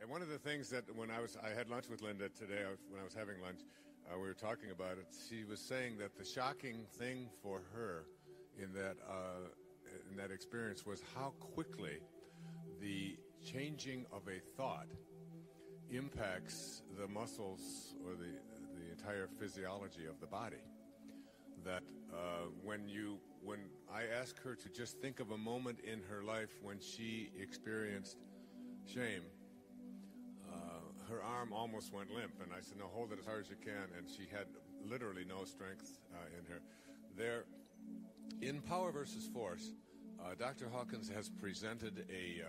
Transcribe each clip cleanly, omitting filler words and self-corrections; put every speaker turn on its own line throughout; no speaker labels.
And one of the things that when I had lunch with Linda today, when I was having lunch, we were talking about it. She was saying that the shocking thing for her in that experience was how quickly the changing of a thought impacts the muscles or the entire physiology of the body. That when I asked her to just think of a moment in her life when she experienced shame, her arm almost went limp, and I said, no, hold it as hard as you can, and she had literally no strength in her. There, in Power versus Force, Dr. Hawkins has presented a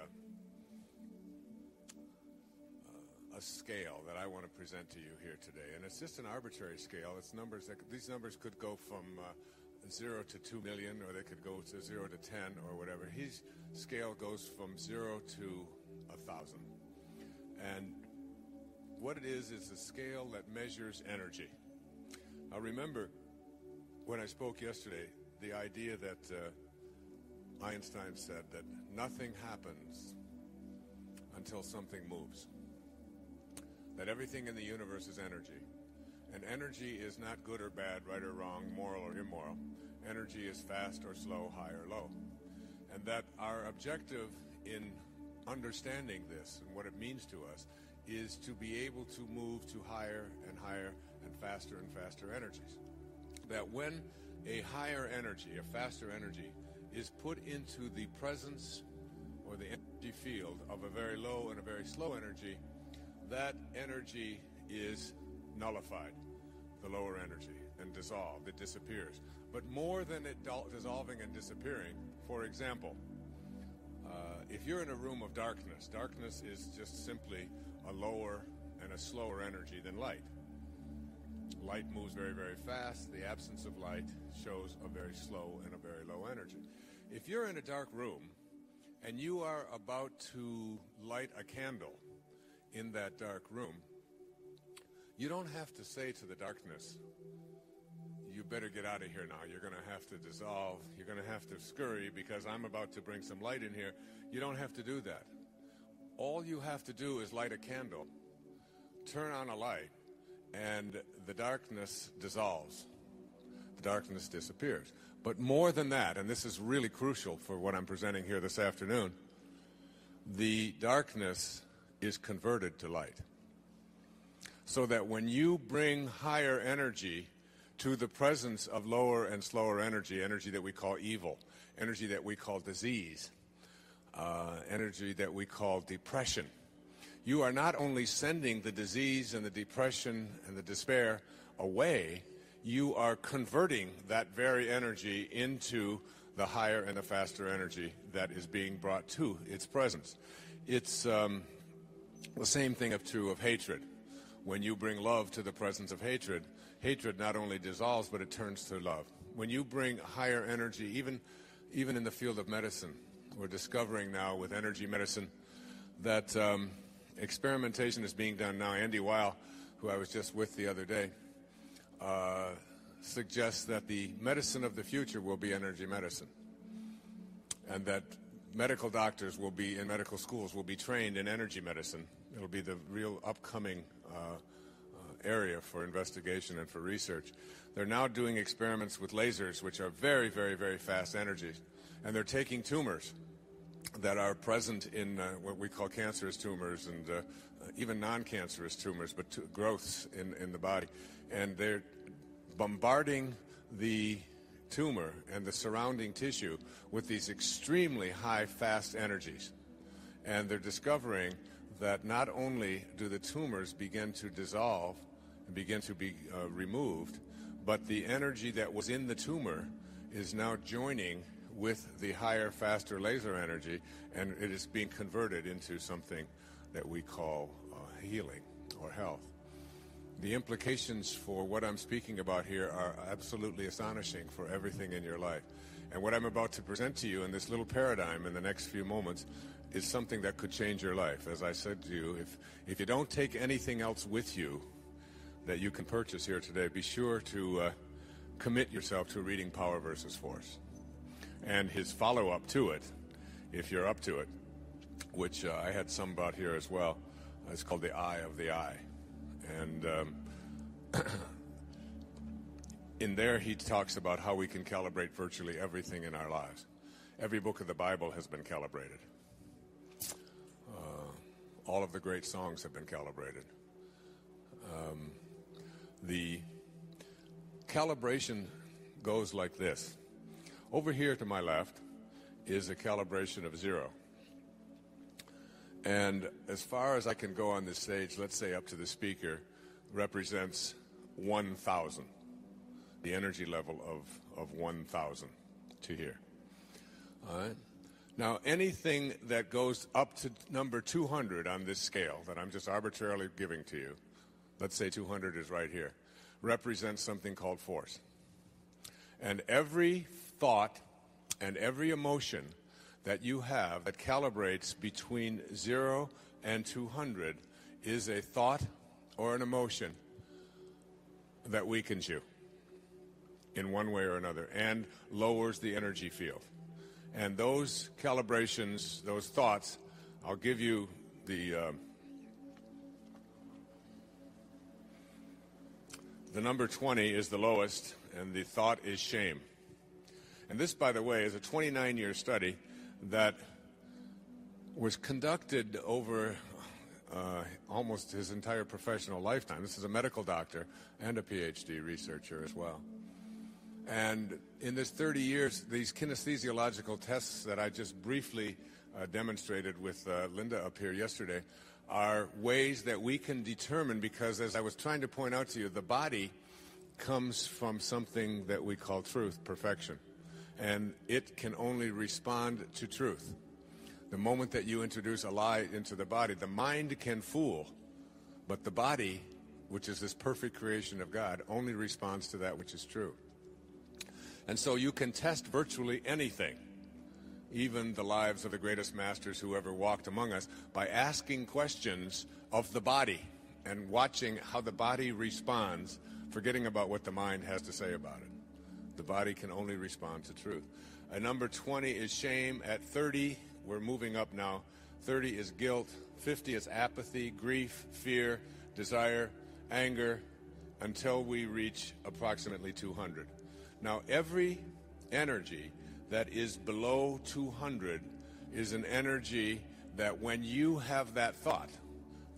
scale that I want to present to you here today, and it's just an arbitrary scale. It's numbers these numbers could go from 0 to 2 million, or they could go to 0 to 10, or whatever. His scale goes from 0 to 1,000, and what it is a scale that measures energy. Now remember, when I spoke yesterday, the idea that Einstein said that nothing happens until something moves. That everything in the universe is energy. And energy is not good or bad, right or wrong, moral or immoral. Energy is fast or slow, high or low. And that our objective in understanding this and what it means to us is to be able to move to higher and higher and faster energies. That when a higher energy, a faster energy, is put into the presence or the energy field of a very low and a very slow energy, that energy is nullified, the lower energy, and dissolved. It disappears. But more than it dissolving and disappearing, for example, if you're in a room of darkness, darkness is just simply a lower and a slower energy than light. Light moves very, very fast. The absence of light shows a very slow and a very low energy. If you're in a dark room and you are about to light a candle in that dark room, you don't have to say to the darkness, you better get out of here now. You're going to have to dissolve. You're going to have to scurry because I'm about to bring some light in here. You don't have to do that. All you have to do is light a candle, turn on a light, and the darkness dissolves. The darkness disappears. But more than that, and this is really crucial for what I'm presenting here this afternoon, the darkness is converted to light. So that when you bring higher energy to the presence of lower and slower energy, energy that we call evil, energy that we call disease, energy that we call depression, you are not only sending the disease and the depression and the despair away, you are converting that very energy into the higher and the faster energy that is being brought to its presence. It's the same thing true of hatred. When you bring love to the presence of hatred, hatred not only dissolves, but it turns to love. When you bring higher energy, even in the field of medicine, we're discovering now with energy medicine that experimentation is being done now. Andy Weil, who I was just with the other day, suggests that the medicine of the future will be energy medicine, and that medical doctors will be in medical schools will be trained in energy medicine. It'll be the real upcoming area for investigation and for research. They're now doing experiments with lasers, which are very, very, very fast energies, and they're taking tumors that are present in what we call cancerous tumors and even non-cancerous tumors, but growths in the body, and they're bombarding the tumor and the surrounding tissue with these extremely high, fast energies. And they're discovering that not only do the tumors begin to dissolve and begin to be removed, but the energy that was in the tumor is now joining with the higher, faster laser energy, and it is being converted into something that we call healing or health. The implications for what I'm speaking about here are absolutely astonishing for everything in your life. And what I'm about to present to you in this little paradigm in the next few moments is something that could change your life. As I said to you, if you don't take anything else with you that you can purchase here today, be sure to commit yourself to reading Power versus Force. And his follow-up to it, if you're up to it, which I had some about here as well, It's called the eye of the eye. And in there he talks about how we can calibrate virtually everything in our lives. Every book of the Bible has been calibrated. All of the great songs have been calibrated. The calibration goes like this. Over here to my left is a calibration of 0. And as far as I can go on this stage, let's say up to the speaker, represents 1,000. The energy level of 1,000 to here. All right? Now, anything that goes up to number 200 on this scale that I'm just arbitrarily giving to you, let's say 200 is right here, represents something called force. And every thought and every emotion that you have that calibrates between 0 and 200 is a thought or an emotion that weakens you in one way or another and lowers the energy field. And those calibrations, those thoughts, I'll give you the number 20 is the lowest, and the thought is shame. And this, by the way, is a 29-year study that was conducted over almost his entire professional lifetime. This is a medical doctor and a PhD researcher as well. And in this 30 years, these kinesthesiological tests that I just briefly demonstrated with Linda up here yesterday are ways that we can determine, because as I was trying to point out to you, the body comes from something that we call truth, perfection. And it can only respond to truth. The moment that you introduce a lie into the body, the mind can fool, but the body, which is this perfect creation of God, only responds to that which is true. And so you can test virtually anything, even the lives of the greatest masters who ever walked among us, by asking questions of the body and watching how the body responds, forgetting about what the mind has to say about it. The body can only respond to truth. Number 20 is shame. At 30, we're moving up now. 30 is guilt. 50 is apathy, grief, fear, desire, anger, until we reach approximately 200. Now, every energy that is below 200 is an energy that when you have that thought,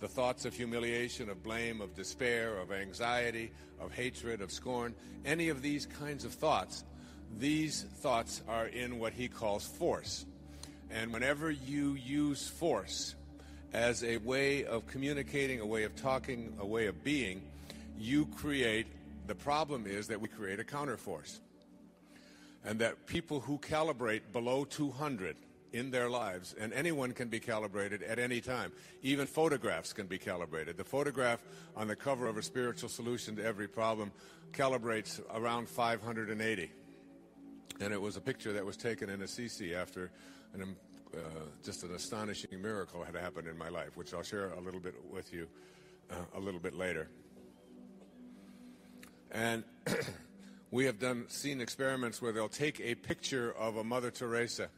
the thoughts of humiliation, of blame, of despair, of anxiety, of hatred, of scorn, any of these kinds of thoughts, these thoughts are in what he calls force. And whenever you use force as a way of communicating, a way of talking, a way of being, you create, the problem is that we create a counterforce. And that people who calibrate below 200 in their lives, and anyone can be calibrated at any time. Even photographs can be calibrated. The photograph on the cover of A Spiritual Solution to Every Problem calibrates around 580. And it was a picture that was taken in Assisi after just an astonishing miracle had happened in my life, which I'll share a little bit with you a little bit later. And we have seen experiments where they'll take a picture of a Mother Teresa,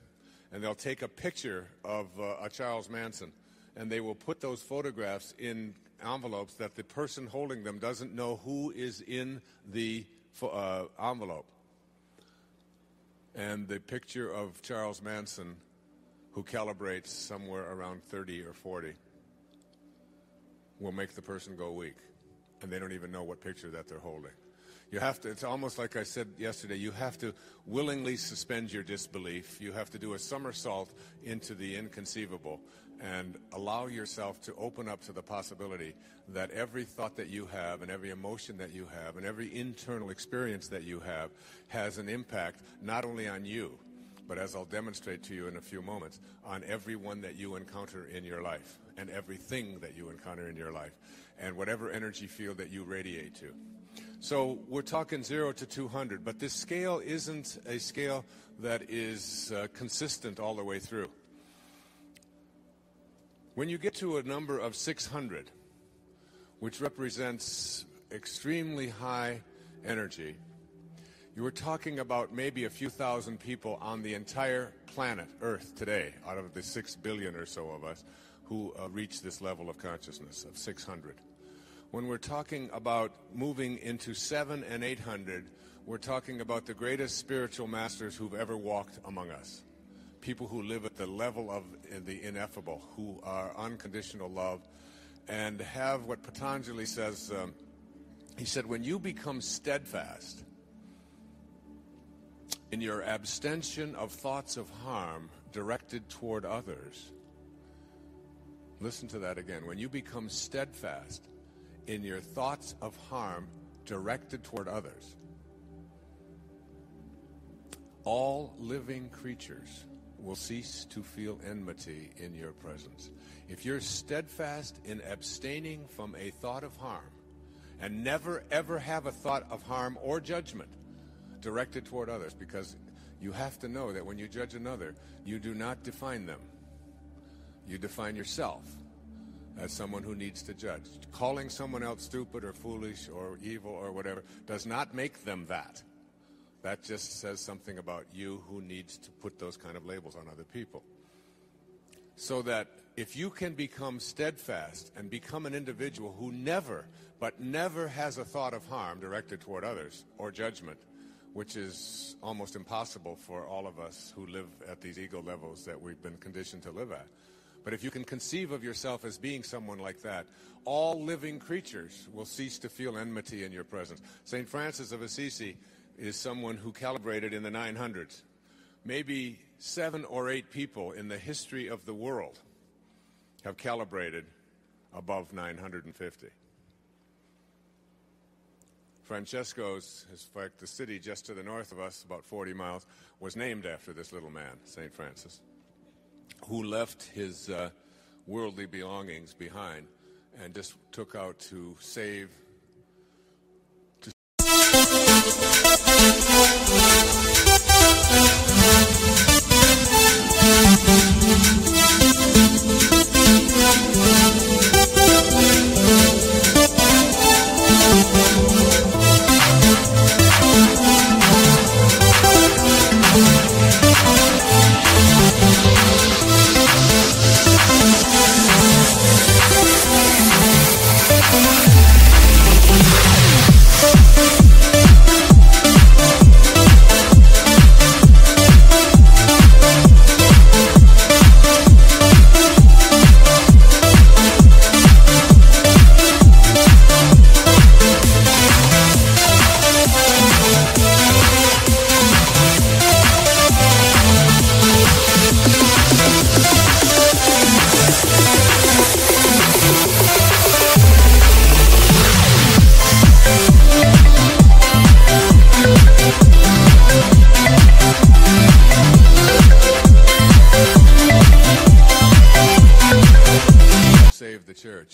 and they'll take a picture of a Charles Manson, and they will put those photographs in envelopes that the person holding them doesn't know who is in the envelope. And the picture of Charles Manson, who calibrates somewhere around 30 or 40, will make the person go weak, and they don't even know what picture that they're holding. You have to, it's almost like I said yesterday, you have to willingly suspend your disbelief. You have to do a somersault into the inconceivable and allow yourself to open up to the possibility that every thought that you have and every emotion that you have and every internal experience that you have has an impact not only on you, but as I'll demonstrate to you in a few moments, on everyone that you encounter in your life and everything that you encounter in your life and whatever energy field that you radiate to. So we're talking 0 to 200, but this scale isn't a scale that is consistent all the way through. When you get to a number of 600, which represents extremely high energy, you were talking about maybe a few thousand people on the entire planet Earth today, out of the 6 billion or so of us, who reach this level of consciousness of 600. When we're talking about moving into 700 and 800, we're talking about the greatest spiritual masters who've ever walked among us. People who live at the level of the ineffable, who are unconditional love, and have what Patanjali says, he said, when you become steadfast in your abstention of thoughts of harm directed toward others, listen to that again, when you become steadfast in your thoughts of harm directed toward others, all living creatures will cease to feel enmity in your presence. If you're steadfast in abstaining from a thought of harm and never ever have a thought of harm or judgment directed toward others, because you have to know that when you judge another, you do not define them. You define yourself as someone who needs to judge. Calling someone else stupid or foolish or evil or whatever does not make them that. That just says something about you who needs to put those kind of labels on other people. So that if you can become steadfast and become an individual who never, but never has a thought of harm directed toward others or judgment, which is almost impossible for all of us who live at these ego levels that we've been conditioned to live at. But if you can conceive of yourself as being someone like that, all living creatures will cease to feel enmity in your presence. St. Francis of Assisi is someone who calibrated in the 900s. Maybe 7 or 8 people in the history of the world have calibrated above 950. Francesco's, in fact, the city just to the north of us, about 40 miles, was named after this little man, St. Francis, who left his worldly belongings behind and just took out to save.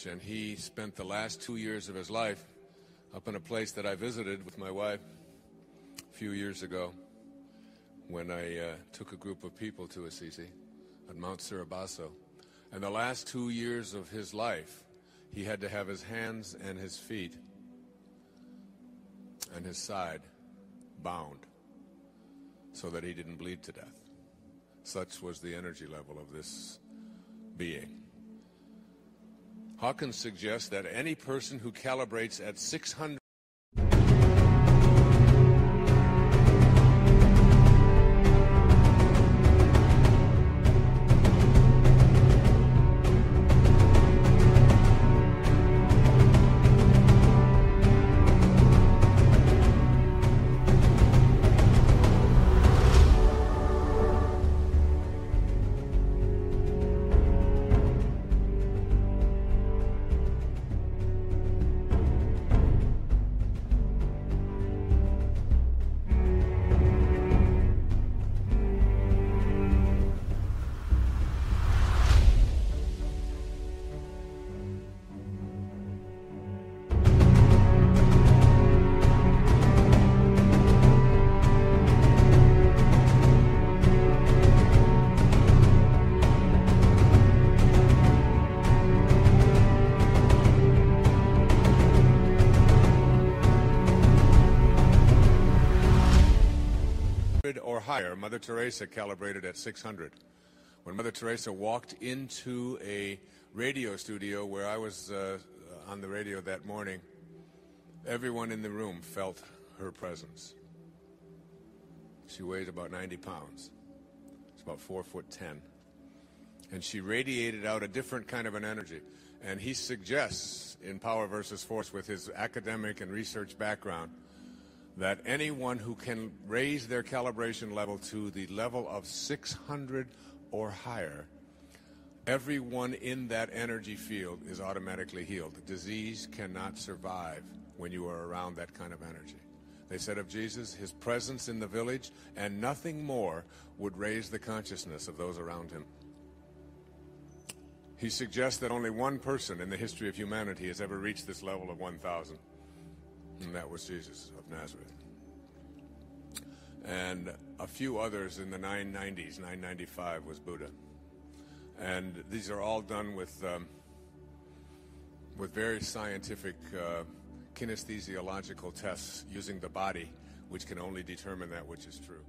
And he spent the last 2 years of his life up in a place that I visited with my wife a few years ago when I took a group of people to Assisi at Mount Suribasso. And the last 2 years of his life, he had to have his hands and his feet and his side bound so that he didn't bleed to death. Such was the energy level of this being. Hawkins suggests that any person who calibrates at 600 or higher, Mother Teresa calibrated at 600. When Mother Teresa walked into a radio studio where I was on the radio that morning, everyone in the room felt her presence. She weighed about 90 pounds. She's about 4'10". And she radiated out a different kind of an energy. And he suggests in Power versus Force, with his academic and research background, that anyone who can raise their calibration level to the level of 600 or higher, everyone in that energy field is automatically healed. Disease cannot survive when you are around that kind of energy. They said of Jesus, his presence in the village and nothing more would raise the consciousness of those around him. He suggests that only one person in the history of humanity has ever reached this level of 1,000, and that was Jesus of Nazareth. And a few others in the 990s, 995 was Buddha. And these are all done with very scientific kinesthesiological tests using the body, which can only determine that which is true.